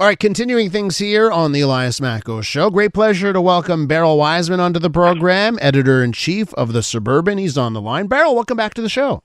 All right, continuing things here on the Elias Macko Show. Great pleasure to welcome Beryl Wajsman onto the program, editor-in-chief of The Suburban. He's on the line. Beryl, welcome back to the show.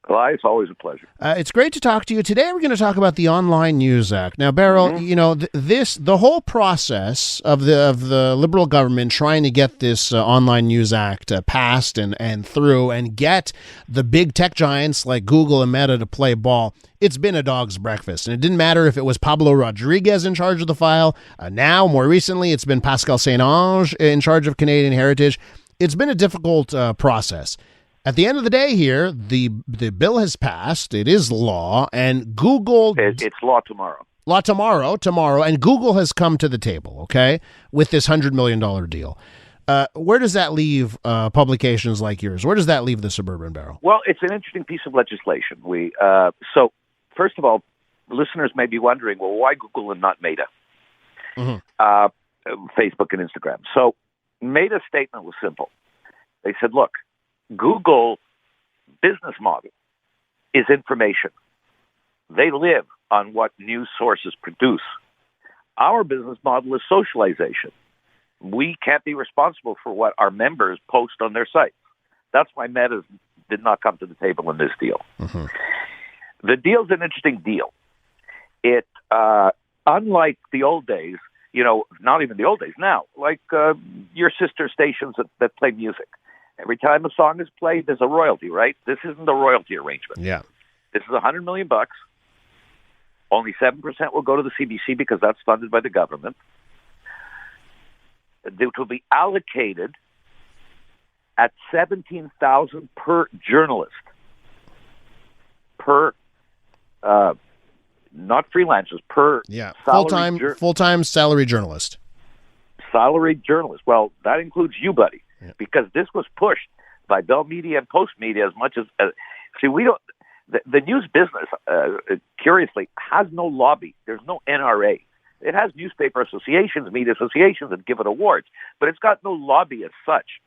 Elias, always a pleasure. It's great to talk to you. Today we're going to talk about the Online News Act. Now, Beryl, you know, the whole process of the Liberal government trying to get this Online News Act passed and through and get the big tech giants like Google and Meta to play ball, it's been a dog's breakfast. And it didn't matter if it was Pablo Rodriguez in charge of the file. Now, more recently, it's been Pascal Saint-Onge in charge of Canadian Heritage. It's been a difficult process. At the end of the day here, the bill has passed. It is law, and Google... It's law tomorrow. Law tomorrow, and Google has come to the table, okay, with this $100 million deal. Where does that leave publications like yours? Where does that leave the Suburban, Beryl? Well, it's an interesting piece of legislation. So, first of all, listeners may be wondering, well, why Google and not Meta? Facebook and Instagram. So, Meta's statement was simple. They said, look, Google business model is information. They live on what news sources produce. Our business model is socialization. We can't be responsible for what our members post on their sites. That's why Meta did not come to the table in this deal. The deal's an interesting deal. It, unlike the old days, you know, not even the old days now, like your sister stations that play music. Every time a song is played, there's a royalty, right? This isn't a royalty arrangement. Yeah. This is $100 million. Only 7% will go to the CBC because that's funded by the government. It will be allocated at $17,000 per journalist. Not freelancers, per full-time salary journalist. Salaried journalist. Well, that includes you, buddy. Yeah. Because this was pushed by Bell Media and Post Media as much as see, we don't. The news business, curiously, has no lobby. There's no NRA. It has newspaper associations, media associations, and give it awards, but it's got no lobby as such.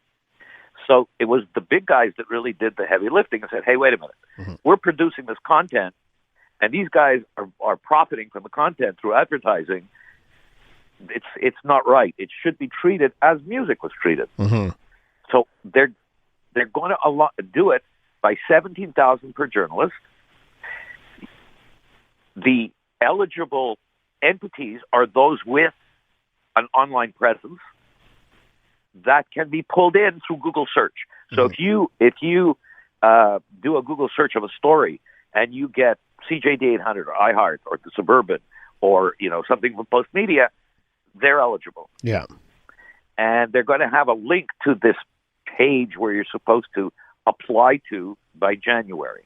So it was the big guys that really did the heavy lifting and said, "Hey, wait a minute, we're producing this content, and these guys are profiting from the content through advertising. It's not right. It should be treated as music was treated." So they're going to do it by $17,000 per journalist. The eligible entities are those with an online presence that can be pulled in through Google search. So if you do a Google search of a story and you get CJD 800 or iHeart or The Suburban or something from Post Media, they're eligible. Yeah. And they're going to have a link to this page where you're supposed to apply to by January.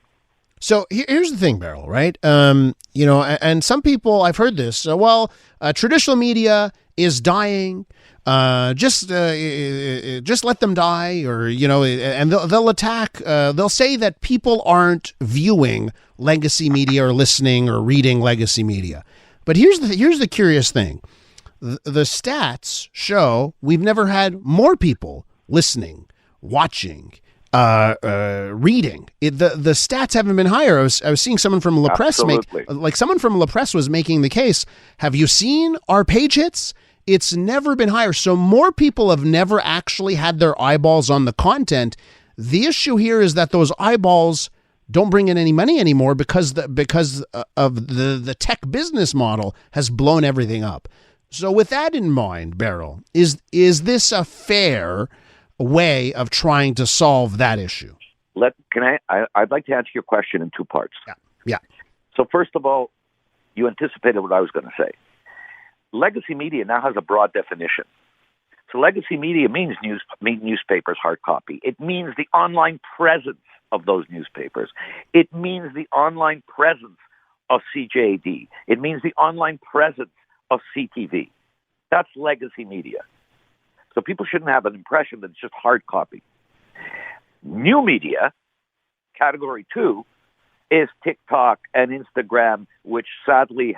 So here's the thing, Beryl, right? And some people, I've heard this, traditional media is dying. Just let them die, or, and they'll attack, they'll say that people aren't viewing legacy media or listening or reading legacy media. But here's the curious thing. The stats show we've never had more people listening, watching, reading. The stats haven't been higher. I was seeing someone from La Presse someone from La Presse was making the case. Have you seen our page hits? It's never been higher. So more people have never actually had their eyeballs on the content. The issue here is that those eyeballs don't bring in any money anymore because of the tech business model has blown everything up. So with that in mind, Beryl, is this a fair way of trying to solve that issue? I'd like to answer your question in two parts. Yeah. So first of all, you anticipated what I was going to say. Legacy media now has a broad definition. So legacy media means newspapers, hard copy. It means the online presence of those newspapers. It means the online presence of CJD. It means the online presence of CTV. That's legacy media. So people shouldn't have an impression that it's just hard copy. New media, category 2, is TikTok and Instagram, which sadly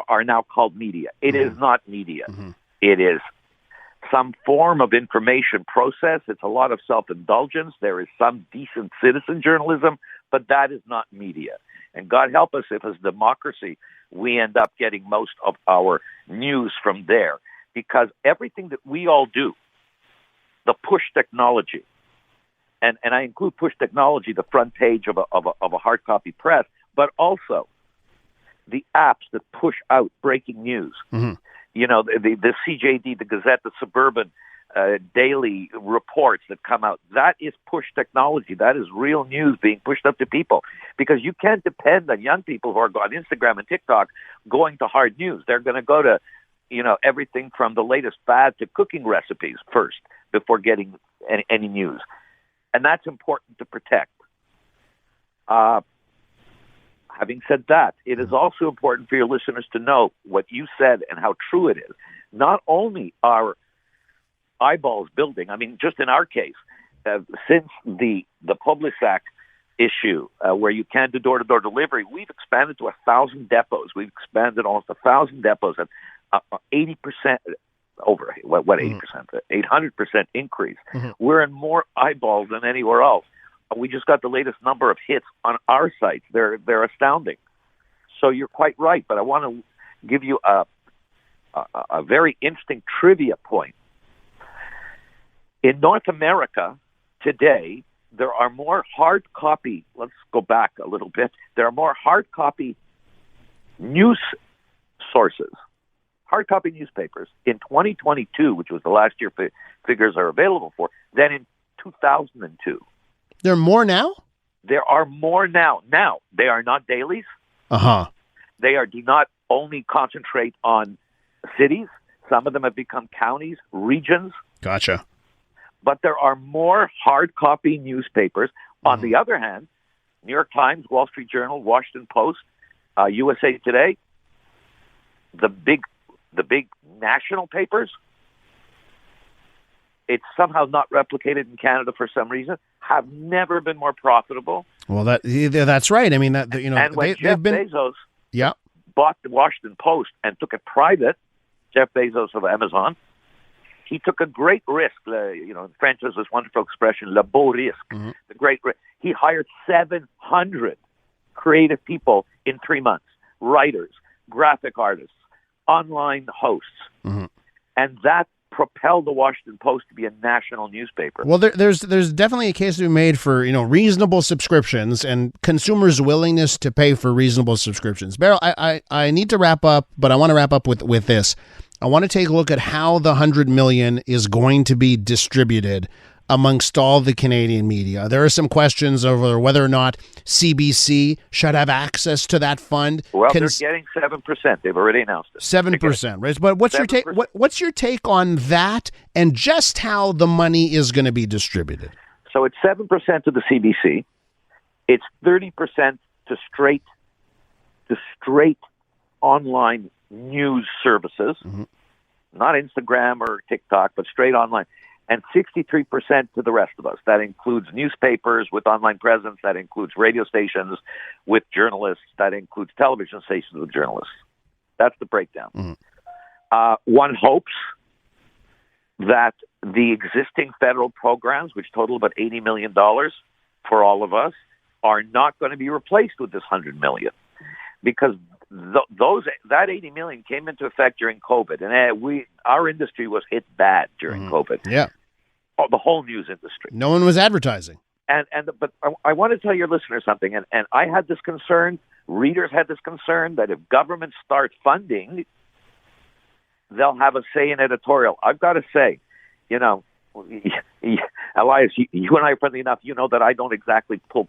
are now called media. It is not media. It is some form of information process. It's a lot of self-indulgence. There is some decent citizen journalism, but that is not media. And God help us if as democracy we end up getting most of our news from there, because everything that we all do, the push technology, and I include push technology, the front page of a hard copy press, but also the apps that push out breaking news. Mm-hmm. The CJD, the Gazette, the Suburban, daily reports that come out. That is push technology. That is real news being pushed up to people, because you can't depend on young people who are on Instagram and TikTok going to hard news. They're going to go to, everything from the latest fad to cooking recipes first before getting any news. And that's important to protect. Having said that, it is also important for your listeners to know what you said and how true it is. Not only are eyeballs building, I mean, just in our case, since the Publisac issue, where you can do door-to-door delivery, we've expanded to 1,000 depots. We've expanded almost 1,000 depots at 80%, over, what 80%? 800% increase. Mm-hmm. We're in more eyeballs than anywhere else. We just got the latest number of hits on our sites. They're astounding. So you're quite right, but I want to give you a very interesting trivia point. In North America today, there are more hard copy, let's go back a little bit, there are more hard copy news sources, hard copy newspapers in 2022, which was the last year figures are available for, than in 2002. There are more now? There are more now. Now, they are not dailies. Uh-huh. They do not only concentrate on cities. Some of them have become counties, regions. Gotcha. But there are more hard copy newspapers. On the other hand, New York Times, Wall Street Journal, Washington Post, USA Today, the big national papers, it's somehow not replicated in Canada for some reason, have never been more profitable. Well, that's right. I mean, and when Jeff Bezos bought the Washington Post and took it private, Jeff Bezos of Amazon, he took a great risk. In French, there's this wonderful expression, le beau risque, the great risk. He hired 700 creative people in 3 months, writers, graphic artists, online hosts, and that propelled the Washington Post to be a national newspaper. Well, there's definitely a case to be made for reasonable subscriptions and consumers' willingness to pay for reasonable subscriptions. Beryl, I need to wrap up, but I want to wrap up with this. I want to take a look at how the $100 million is going to be distributed amongst all the Canadian media. There are some questions over whether or not CBC should have access to that fund. Well, they're getting 7%. They've already announced it. 7%, right? But what's 7%. Your take? What's your take on that, and just how the money is going to be distributed? So it's 7% to the CBC. It's 30% to straight online news services, not Instagram or TikTok, but straight online. And 63% to the rest of us. That includes newspapers with online presence. That includes radio stations with journalists. That includes television stations with journalists. That's the breakdown. One hopes that the existing federal programs, which total about $80 million for all of us, are not going to be replaced with this $100 million. Because that $80 million came into effect during COVID, and our industry was hit bad during COVID. Yeah, the whole news industry. No one was advertising. But I want to tell your listeners something, and I had this concern. Readers had this concern that if government starts funding, they'll have a say in editorial. I've got to say, Elias, you and I are friendly enough. You know that I don't exactly pull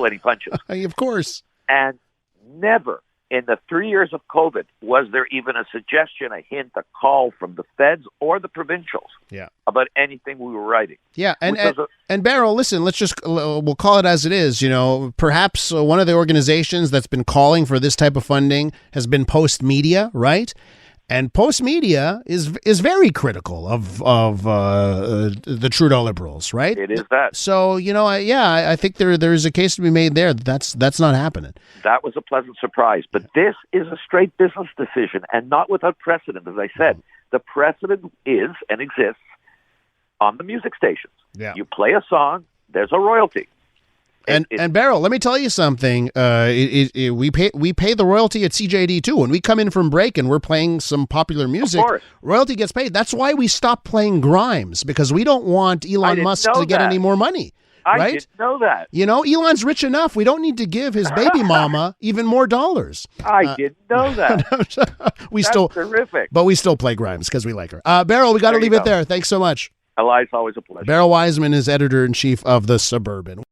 any punches. Of course. And never in the 3 years of COVID was there even a suggestion, a hint, a call from the feds or the provincials about anything we were writing. Yeah, and Beryl, listen, we'll call it as it is. Perhaps one of the organizations that's been calling for this type of funding has been Post Media, right? And Post Media is very critical of the Trudeau Liberals, right? It is that. So I think there is a case to be made there. That's not happening. That was a pleasant surprise, but this is a straight business decision and not without precedent. As I said, the precedent is and exists on the music stations. Yeah. You play a song, there's a royalty. And Beryl, let me tell you something. We pay the royalty at CJD too. When we come in from break and we're playing some popular music, royalty gets paid. That's why we stopped playing Grimes, because we don't want Elon Musk to get any more money. Right? I didn't know that. You know, Elon's rich enough. We don't need to give his baby mama even more dollars. I didn't know that. That's terrific. But we still play Grimes because we like her. Beryl, we got to leave it there. Thanks so much. Elias, always a pleasure. Beryl Wajsman is editor-in-chief of The Suburban.